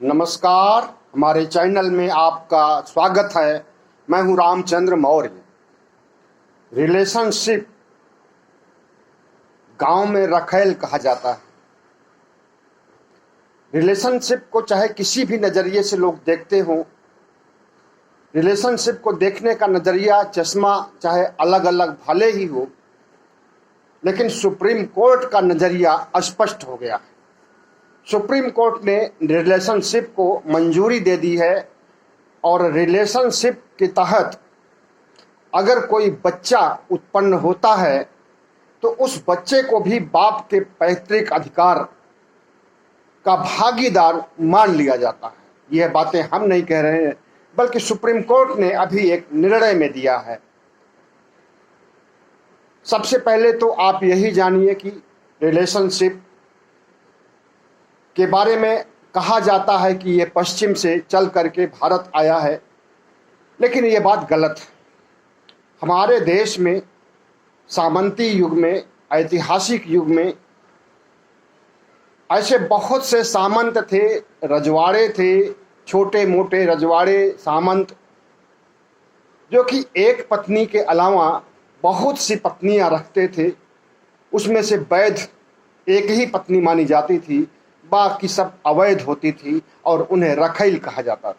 नमस्कार। हमारे चैनल में आपका स्वागत है। मैं हूं रामचंद्र मौर्य। रिलेशनशिप गांव में रखेल कहा जाता है। रिलेशनशिप को चाहे किसी भी नज़रिए से लोग देखते हों, रिलेशनशिप को देखने का नज़रिया, चश्मा चाहे अलग अलग भले ही हो, लेकिन सुप्रीम कोर्ट का नज़रिया स्पष्ट हो गया है। सुप्रीम कोर्ट ने रिलेशनशिप को मंजूरी दे दी है और रिलेशनशिप के तहत अगर कोई बच्चा उत्पन्न होता है तो उस बच्चे को भी बाप के पैतृक अधिकार का भागीदार मान लिया जाता है। यह बातें हम नहीं कह रहे हैं, बल्कि सुप्रीम कोर्ट ने अभी एक निर्णय में दिया है। सबसे पहले तो आप यही जानिए कि रिलेशनशिप के बारे में कहा जाता है कि ये पश्चिम से चल करके भारत आया है, लेकिन ये बात गलत है। हमारे देश में सामंती युग में, ऐतिहासिक युग में ऐसे बहुत से सामंत थे, रजवाड़े थे, छोटे मोटे रजवाड़े सामंत, जो कि एक पत्नी के अलावा बहुत सी पत्नियां रखते थे। उसमें से वैध एक ही पत्नी मानी जाती थी, बाकी सब अवैध होती थी और उन्हें रखैल कहा जाता था।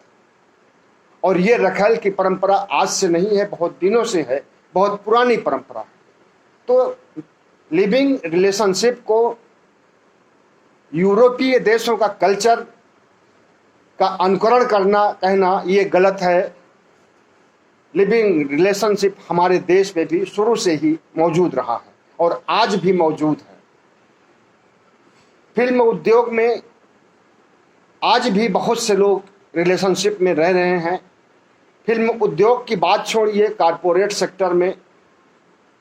और ये रखैल की परंपरा आज से नहीं है, बहुत दिनों से है, बहुत पुरानी परंपरा है। तो लिविंग रिलेशनशिप को यूरोपीय देशों का कल्चर का अनुकरण करना, कहना ये गलत है। लिविंग रिलेशनशिप हमारे देश में भी शुरू से ही मौजूद रहा है और आज भी मौजूद है। फिल्म उद्योग में आज भी बहुत से लोग रिलेशनशिप में रह रहे हैं। फिल्म उद्योग की बात छोड़िए, कॉरपोरेट सेक्टर में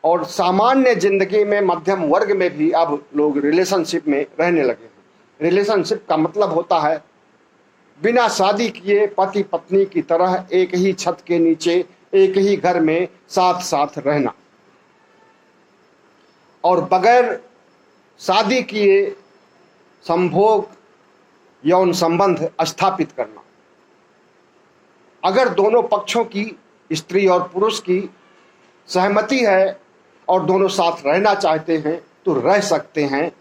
और सामान्य जिंदगी में, मध्यम वर्ग में भी अब लोग रिलेशनशिप में रहने लगे हैं। रिलेशनशिप का मतलब होता है बिना शादी किए पति पत्नी की तरह एक ही छत के नीचे, एक ही घर में साथ साथ रहना और बगैर शादी किए संभोग यौन संबंध स्थापित करना। अगर दोनों पक्षों की, स्त्री और पुरुष की सहमति है और दोनों साथ रहना चाहते हैं तो रह सकते हैं।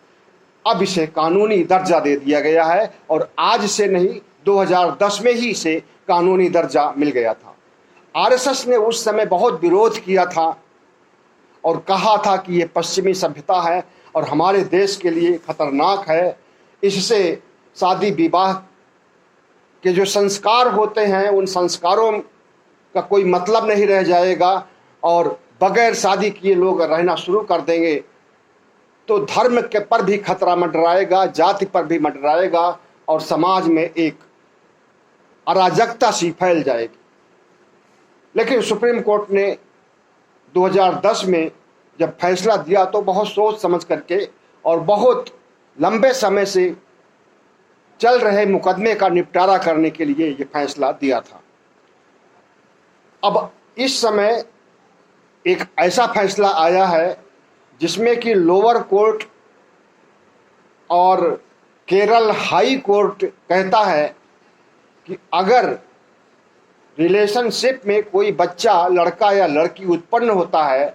अब इसे कानूनी दर्जा दे दिया गया है और आज से नहीं, 2010 में ही इसे कानूनी दर्जा मिल गया था। आरएसएस ने उस समय बहुत विरोध किया था और कहा था कि ये पश्चिमी सभ्यता है और हमारे देश के लिए खतरनाक है। इससे शादी विवाह के जो संस्कार होते हैं उन संस्कारों का कोई मतलब नहीं रह जाएगा और बगैर शादी किए लोग रहना शुरू कर देंगे तो धर्म के पर भी खतरा मंडराएगा, जाति पर भी मंडराएगा और समाज में एक अराजकता सी फैल जाएगी। लेकिन सुप्रीम कोर्ट ने 2010 में जब फैसला दिया तो बहुत सोच समझ करके और बहुत लंबे समय से चल रहे मुकदमे का निपटारा करने के लिए ये फैसला दिया था। अब इस समय एक ऐसा फैसला आया है जिसमें कि लोअर कोर्ट और केरल हाई कोर्ट कहता है कि अगर रिलेशनशिप में कोई बच्चा, लड़का या लड़की उत्पन्न होता है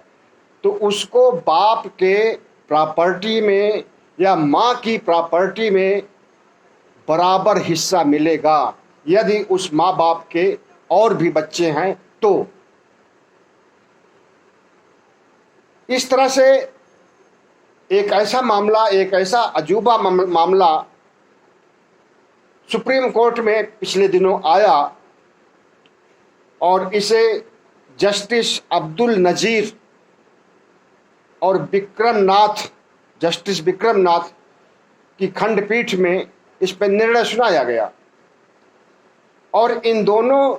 तो उसको बाप के प्रॉपर्टी में या माँ की प्रॉपर्टी में बराबर हिस्सा मिलेगा यदि उस माँ बाप के और भी बच्चे हैं तो। इस तरह से एक ऐसा मामला, एक ऐसा अजूबा मामला सुप्रीम कोर्ट में पिछले दिनों आया और इसे जस्टिस अब्दुल नजीर और जस्टिस विक्रम नाथ की खंडपीठ में इस पर निर्णय सुनाया गया। और इन दोनों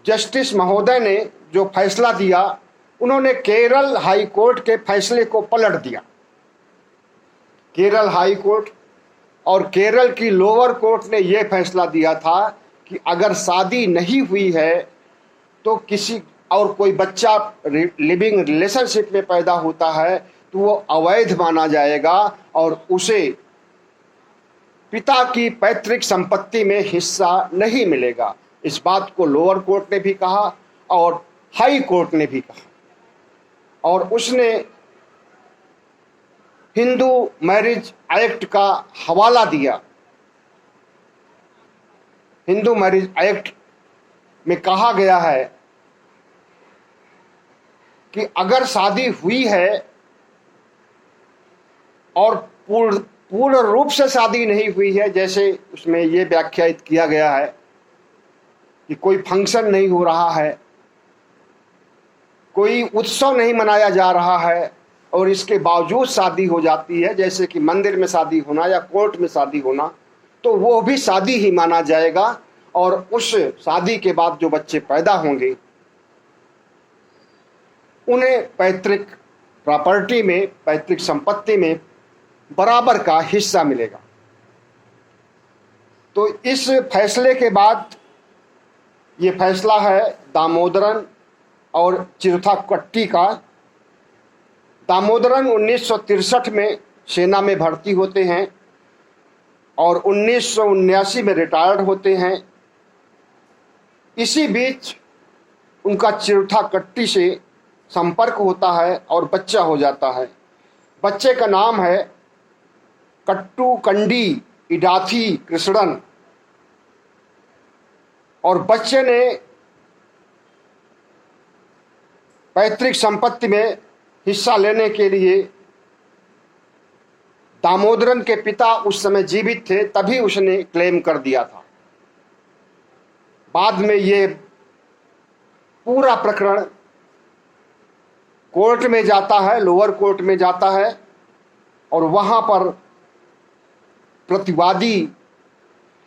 जस्टिस महोदय ने जो फैसला दिया, उन्होंने केरल हाई कोर्ट के फैसले को पलट दिया। केरल हाई कोर्ट और केरल की लोअर कोर्ट ने यह फैसला दिया था कि अगर शादी नहीं हुई है तो किसी और कोई बच्चा लिविंग रिलेशनशिप में पैदा होता है तो वो अवैध माना जाएगा और उसे पिता की पैतृक संपत्ति में हिस्सा नहीं मिलेगा। इस बात को लोअर कोर्ट ने भी कहा और हाई कोर्ट ने भी कहा, और उसने हिंदू मैरिज एक्ट का हवाला दिया। हिंदू मैरिज एक्ट में कहा गया है कि अगर शादी हुई है और पूर्ण रूप से शादी नहीं हुई है, जैसे उसमें ये व्याख्यायित किया गया है कि कोई फंक्शन नहीं हो रहा है, कोई उत्सव नहीं मनाया जा रहा है, और इसके बावजूद शादी हो जाती है, जैसे कि मंदिर में शादी होना या कोर्ट में शादी होना, तो वो भी शादी ही माना जाएगा। और उस शादी के बाद जो बच्चे पैदा होंगे उन्हें पैतृक प्रॉपर्टी में, पैतृक संपत्ति में बराबर का हिस्सा मिलेगा। तो इस फैसले के बाद, ये फैसला है दामोदरन और चिरुथाकट्टी का। दामोदरन 1963 में सेना में भर्ती होते हैं और 1979 में रिटायर्ड होते हैं। इसी बीच उनका चिरुथाकट्टी से संपर्क होता है और बच्चा हो जाता है। बच्चे का नाम है कट्टुकंडी इडाथी कृष्णन, और बच्चे ने पैतृक संपत्ति में हिस्सा लेने के लिए, दामोदरन के पिता उस समय जीवित थे तभी उसने क्लेम कर दिया था। बाद में ये पूरा प्रकरण कोर्ट में जाता है, लोअर कोर्ट में जाता है, और वहां पर प्रतिवादी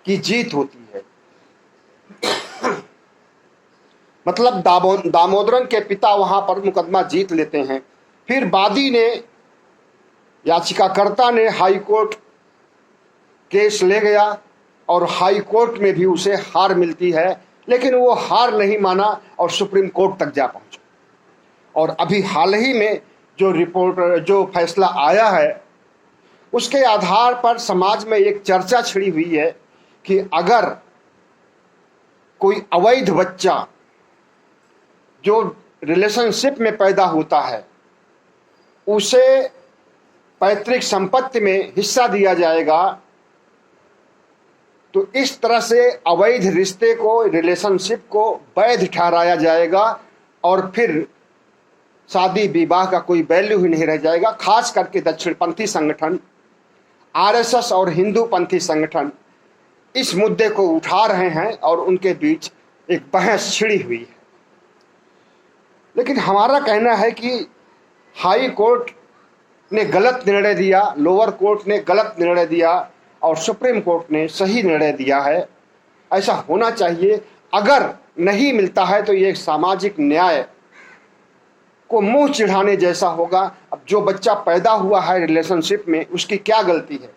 की जीत होती है। मतलब दामोदरन के पिता वहां पर मुकदमा जीत लेते हैं। फिर वादी ने, याचिकाकर्ता ने हाई कोर्ट केस ले गया और हाई कोर्ट में भी उसे हार मिलती है, लेकिन वो हार नहीं माना और सुप्रीम कोर्ट तक जा पहुंचा। और अभी हाल ही में जो फैसला आया है, उसके आधार पर समाज में एक चर्चा छिड़ी हुई है कि अगर कोई अवैध बच्चा जो रिलेशनशिप में पैदा होता है उसे पैतृक संपत्ति में हिस्सा दिया जाएगा, तो इस तरह से अवैध रिश्ते को, रिलेशनशिप को वैध ठहराया जाएगा और फिर शादी विवाह का कोई वैल्यू ही नहीं रह जाएगा। खास करके दक्षिणपंथी संगठन, आरएसएस और हिंदू पंथी संगठन इस मुद्दे को उठा रहे हैं और उनके बीच एक बहस छिड़ी हुई है। लेकिन हमारा कहना है कि हाई कोर्ट ने गलत निर्णय दिया, लोअर कोर्ट ने गलत निर्णय दिया और सुप्रीम कोर्ट ने सही निर्णय दिया है। ऐसा होना चाहिए। अगर नहीं मिलता है तो ये सामाजिक न्याय को मुंह चिढ़ाने जैसा होगा। अब जो बच्चा पैदा हुआ है रिलेशनशिप में, उसकी क्या गलती है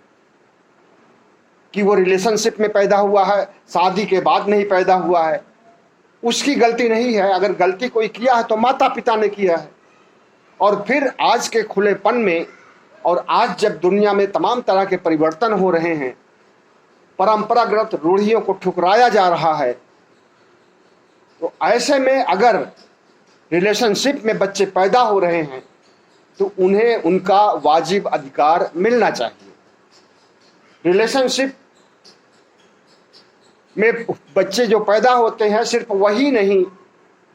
कि वो रिलेशनशिप में पैदा हुआ है, शादी के बाद नहीं पैदा हुआ है? उसकी गलती नहीं है। अगर गलती कोई किया है तो माता पिता ने किया है। और फिर आज के खुलेपन में, और आज जब दुनिया में तमाम तरह के परिवर्तन हो रहे हैं, परंपरागत रूढ़ियों को ठुकराया जा रहा है, तो ऐसे में अगर रिलेशनशिप में बच्चे पैदा हो रहे हैं तो उन्हें उनका वाजिब अधिकार मिलना चाहिए। रिलेशनशिप में बच्चे जो पैदा होते हैं, सिर्फ वही नहीं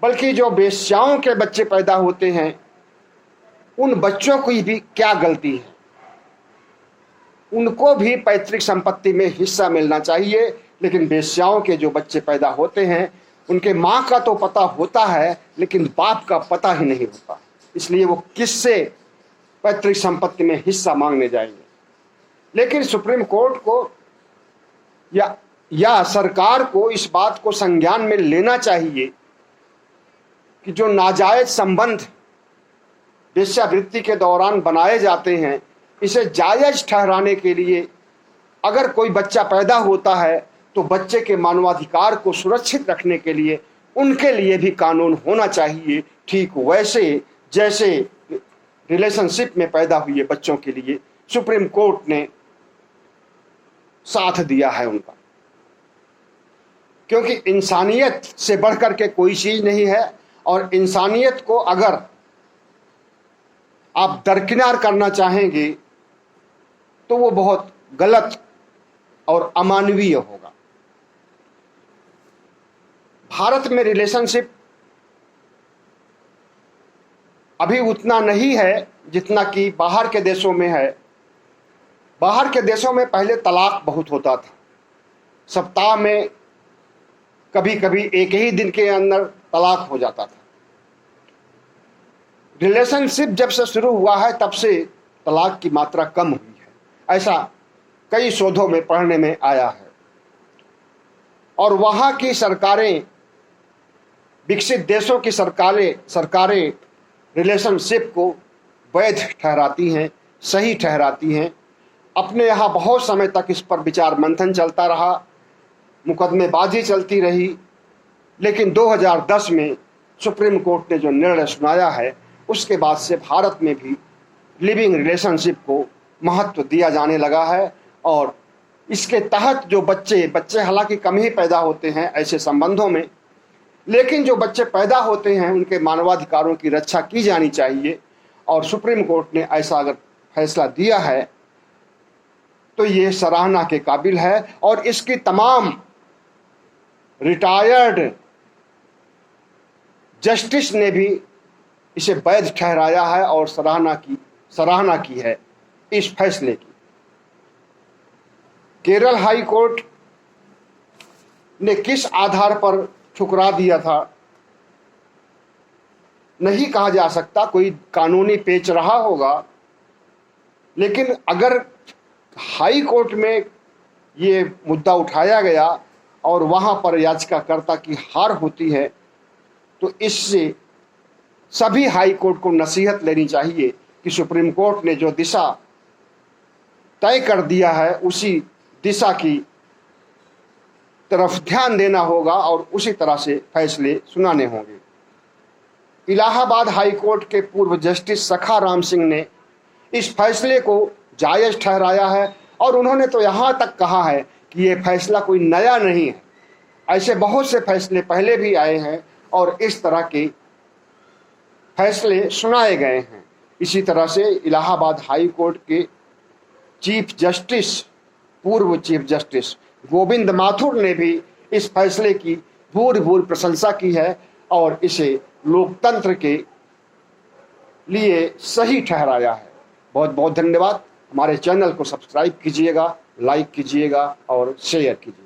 बल्कि जो वेश्याओं के बच्चे पैदा होते हैं, उन बच्चों की भी क्या गलती है? उनको भी पैतृक संपत्ति में हिस्सा मिलना चाहिए। लेकिन वेश्याओं के जो बच्चे पैदा होते हैं, उनके माँ का तो पता होता है लेकिन बाप का पता ही नहीं होता, इसलिए वो किससे पैतृक संपत्ति में हिस्सा मांगने जाएंगे? लेकिन सुप्रीम कोर्ट को या सरकार को इस बात को संज्ञान में लेना चाहिए कि जो नाजायज संबंध वेश्यावृत्ति के दौरान बनाए जाते हैं, इसे जायज ठहराने के लिए अगर कोई बच्चा पैदा होता है तो बच्चे के मानवाधिकार को सुरक्षित रखने के लिए उनके लिए भी कानून होना चाहिए, ठीक वैसे जैसे रिलेशनशिप में पैदा हुए बच्चों के लिए सुप्रीम कोर्ट ने साथ दिया है उनका, क्योंकि इंसानियत से बढ़कर के कोई चीज नहीं है। और इंसानियत को अगर आप दरकिनार करना चाहेंगे तो वो बहुत गलत और अमानवीय होगा। भारत में रिलेशनशिप अभी उतना नहीं है जितना कि बाहर के देशों में है। बाहर के देशों में पहले तलाक बहुत होता था, सप्ताह में कभी कभी एक ही दिन के अंदर तलाक हो जाता था। रिलेशनशिप जब से शुरू हुआ है तब से तलाक की मात्रा कम हुई है, ऐसा कई शोधों में पढ़ने में आया है। और वहाँ की सरकारें, विकसित देशों की सरकारें रिलेशनशिप को वैध ठहराती हैं, सही ठहराती हैं। अपने यहाँ बहुत समय तक इस पर विचार मंथन चलता रहा, मुकदमेबाजी चलती रही, लेकिन 2010 में सुप्रीम कोर्ट ने जो निर्णय सुनाया है उसके बाद से भारत में भी लिविंग रिलेशनशिप को महत्व दिया जाने लगा है। और इसके तहत जो बच्चे हालांकि कम ही पैदा होते हैं ऐसे संबंधों में, लेकिन जो बच्चे पैदा होते हैं उनके मानवाधिकारों की रक्षा की जानी चाहिए। और सुप्रीम कोर्ट ने ऐसा अगर फैसला दिया है तो ये सराहना के काबिल है। और इसकी तमाम रिटायर्ड जस्टिस ने भी इसे वैध ठहराया है और सराहना की है इस फैसले की। केरल हाई कोर्ट ने किस आधार पर ठुकरा दिया था नहीं कहा जा सकता, कोई कानूनी पेच रहा होगा। लेकिन अगर हाई कोर्ट में ये मुद्दा उठाया गया और वहां पर याचिकाकर्ता की हार होती है तो इससे सभी हाई कोर्ट को नसीहत लेनी चाहिए कि सुप्रीम कोर्ट ने जो दिशा तय कर दिया है उसी दिशा की तरफ ध्यान देना होगा और उसी तरह से फैसले सुनाने होंगे। इलाहाबाद हाई कोर्ट के पूर्व जस्टिस सखा राम सिंह ने इस फैसले को जायज ठहराया है और उन्होंने तो यहाँ तक कहा है कि ये फैसला कोई नया नहीं है, ऐसे बहुत से फैसले पहले भी आए हैं और इस तरह के फैसले सुनाए गए हैं। इसी तरह से इलाहाबाद हाई कोर्ट के पूर्व चीफ जस्टिस गोविंद माथुर ने भी इस फैसले की भूरि प्रशंसा की है और इसे लोकतंत्र के लिए सही ठहराया है। बहुत बहुत धन्यवाद। हमारे चैनल को सब्सक्राइब कीजिएगा, लाइक कीजिएगा और शेयर कीजिएगा।